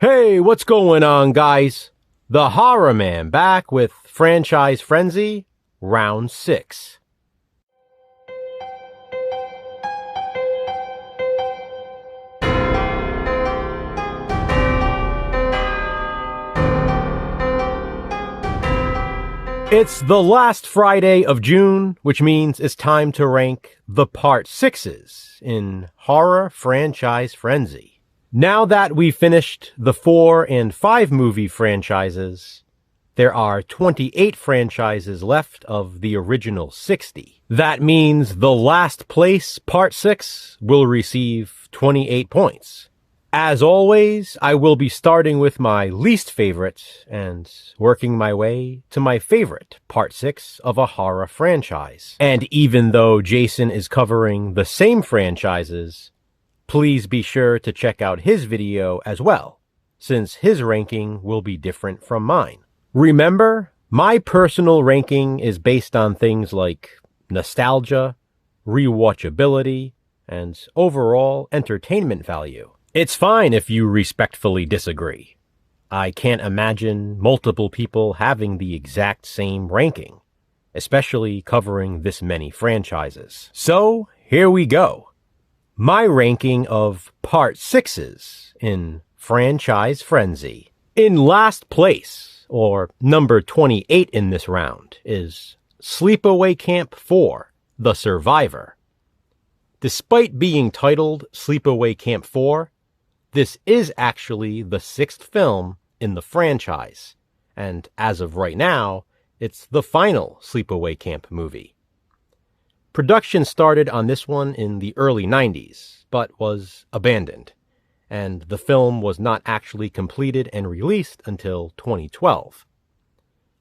Hey, what's going on, guys? The Horror Man back with Franchise Frenzy, Round 6. It's the last Friday of June, which means it's time to rank the Part 6s in Horror Franchise Frenzy. Now that we've finished the 4 and 5 movie franchises, there are 28 franchises left of the original 60. That means the last place, Part 6, will receive 28 points. As always, I will be starting with my least favorite and working my way to my favorite Part 6 of a horror franchise. And even though Jason is covering the same franchises, please be sure to check out his video as well, since his ranking will be different from mine. Remember, my personal ranking is based on things like nostalgia, rewatchability, and overall entertainment value. It's fine if you respectfully disagree. I can't imagine multiple people having the exact same ranking, especially covering this many franchises. So, here we go. My ranking of Part 6s in Franchise Frenzy. In last place, or number 28 in this round, is Sleepaway Camp 4, The Survivor. Despite being titled Sleepaway Camp 4, this is actually the 6th film in the franchise, and as of right now, it's the final Sleepaway Camp movie. Production started on this one in the early 90s, but was abandoned, and the film was not actually completed and released until 2012.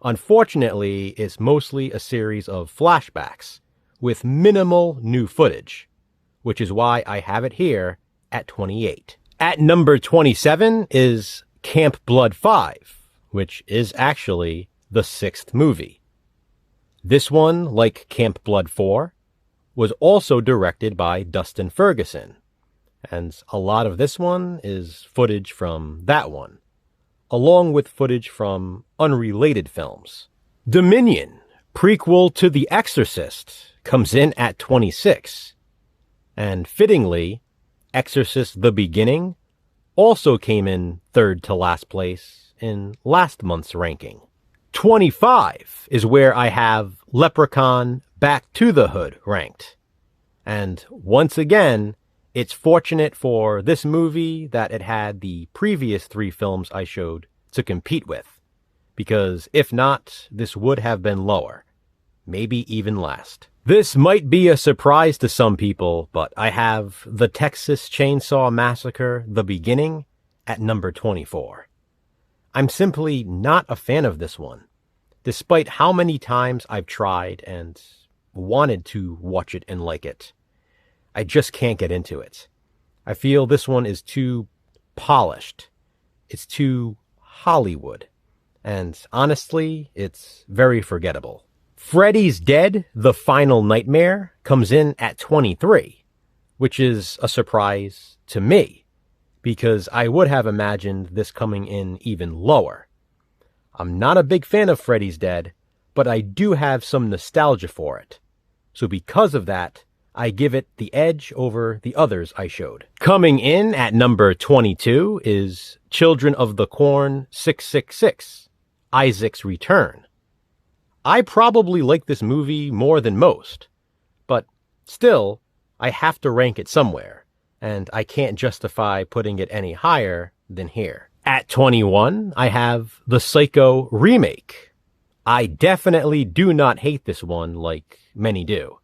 Unfortunately, it's mostly a series of flashbacks, with minimal new footage, which is why I have it here at 28. At number 27 is Camp Blood 5, which is actually the 6th movie. This one, like Camp Blood 4, was also directed by Dustin Ferguson, and a lot of this one is footage from that one, along with footage from unrelated films. Dominion, prequel to The Exorcist, comes in at 26, and fittingly, Exorcist The Beginning also came in third to last place in last month's ranking. 25 is where I have Leprechaun Back to the Hood ranked. And once again, it's fortunate for this movie that it had the previous 3 films I showed to compete with, because if not, this would have been lower, maybe even last. This might be a surprise to some people, but I have The Texas Chainsaw Massacre: The Beginning at number 24. I'm simply not a fan of this one, despite how many times I've tried and wanted to watch it and like it. I just can't get into it. I feel this one is too polished. It's too Hollywood. And honestly, it's very forgettable. Freddy's Dead: The Final Nightmare comes in at 23, which is a surprise to me, because I would have imagined this coming in even lower. I'm not a big fan of Freddy's Dead, but I do have some nostalgia for it. So because of that, I give it the edge over the others I showed. Coming in at number 22 is Children of the Corn 666, Isaac's Return. I probably like this movie more than most, but still, I have to rank it somewhere, and I can't justify putting it any higher than here. At 21, I have the Psycho remake. I definitely do not hate this one like many do.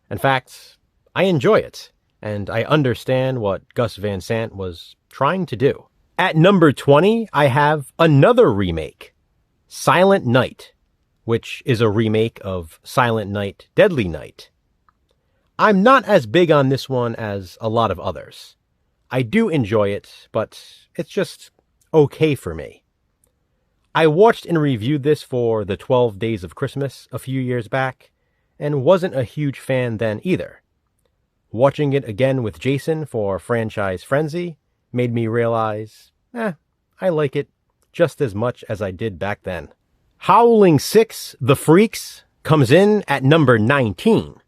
In fact, I enjoy it, and I understand what Gus Van Sant was trying to do. At number 20, I have another remake, Silent Night, which is a remake of Silent Night, Deadly Night. I'm not as big on this one as a lot of others. I do enjoy it, but it's just okay for me. I watched and reviewed this for the 12 Days of Christmas a few years back, and wasn't a huge fan then either. Watching it again with Jason for Franchise Frenzy made me realize, I like it just as much as I did back then. Howling 6, The Freaks, comes in at number 19.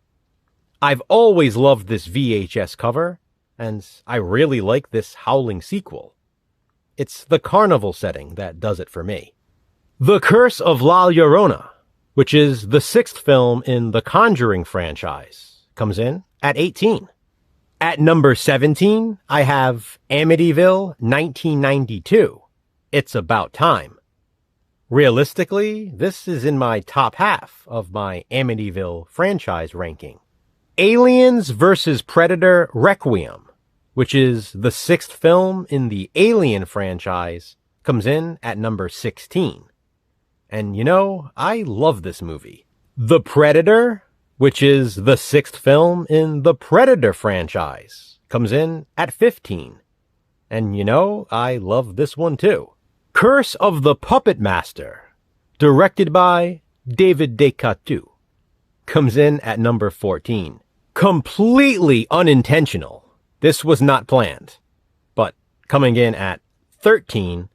I've always loved this VHS cover, and I really like this Howling sequel. It's the carnival setting that does it for me. The Curse of La Llorona, which is the 6th film in the Conjuring franchise, comes in at 18. At number 17, I have Amityville 1992. It's About Time. Realistically, this is in my top half of my Amityville franchise ranking. Aliens vs. Predator Requiem, which is the 6th film in the Alien franchise, comes in at number 16. And you know, I love this movie. The Predator, which is the 6th film in the Predator franchise, comes in at 15. And you know, I love this one too. Curse of the Puppet Master, directed by David Descoteaux, comes in at number 14. Completely unintentional. This was not planned. But coming in at 13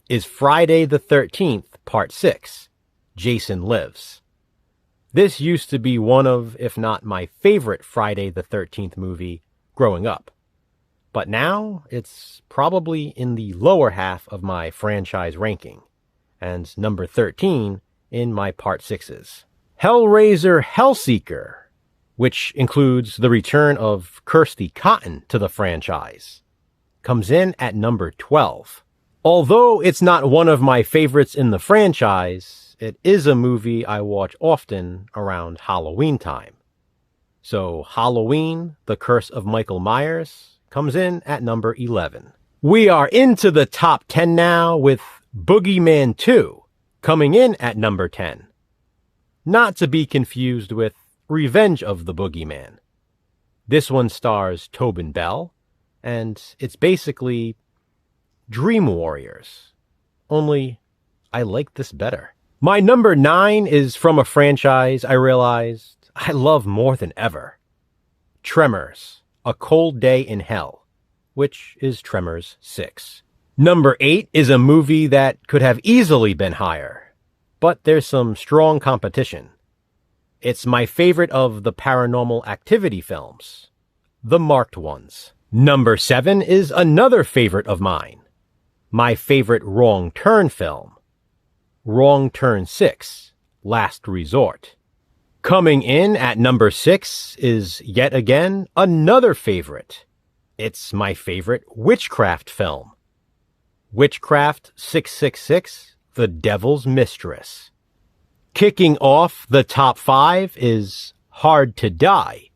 is Friday the 13th, Part 6, Jason Lives. This used to be one of, if not my favorite Friday the 13th movie growing up. But now it's probably in the lower half of my franchise ranking, and number 13 in my Part 6s. Hellraiser Hellseeker, which includes the return of Kirsty Cotton to the franchise, comes in at number 12. Although it's not one of my favorites in the franchise, it is a movie I watch often around Halloween time. So Halloween, The Curse of Michael Myers, comes in at number 11. We are into the top 10 now with Boogeyman 2 coming in at number 10. Not to be confused with Revenge of the Boogeyman. This one stars Tobin Bell, and it's basically Dream Warriors. Only, I like this better. My number 9 is from a franchise I realized I love more than ever. Tremors, A Cold Day in Hell, which is Tremors 6. Number 8 is a movie that could have easily been higher, but there's some strong competition. It's my favorite of the Paranormal Activity films, the marked ones. Number 7 is another favorite of mine, my favorite Wrong Turn film, Wrong Turn 6, Last Resort. Coming in at number 6 is yet again another favorite. It's my favorite witchcraft film, Witchcraft 666, The Devil's Mistress. Kicking off the top 5 is Hard to Die,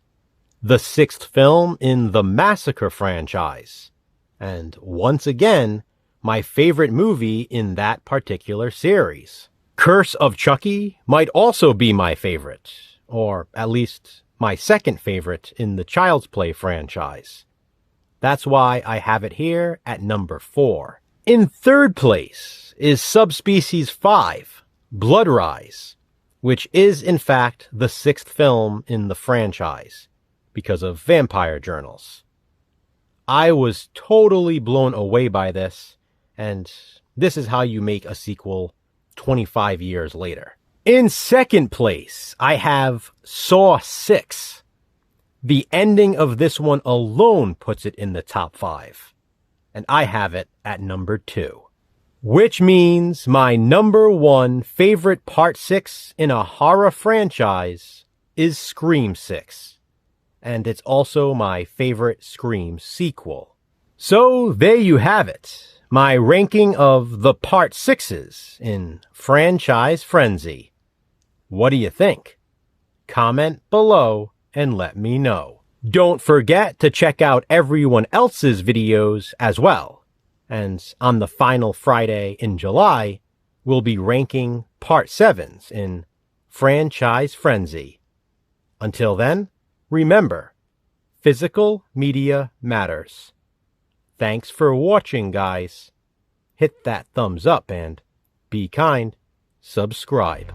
the 6th film in the Massacre franchise, and once again, my favorite movie in that particular series. Curse of Chucky might also be my favorite, or at least my second favorite in the Child's Play franchise. That's why I have it here at number 4. In third place is Subspecies 5, Blood Rise, which is in fact the 6th film in the franchise because of Vampire Journals. I was totally blown away by this, and this is how you make a sequel 25 years later. In second place, I have Saw 6. The ending of this one alone puts it in the top 5, and I have it at number 2. Which means my number 1 favorite Part 6 in a horror franchise is Scream 6, and it's also my favorite Scream sequel. So there you have it. My ranking of the Part 6s in Franchise Frenzy. What do you think? Comment below and let me know. Don't forget to check out everyone else's videos as well. And on the final Friday in July, we'll be ranking Part 7s in Franchise Frenzy. Until then, remember, physical media matters. Thanks for watching, guys. Hit that thumbs up and be kind. Subscribe.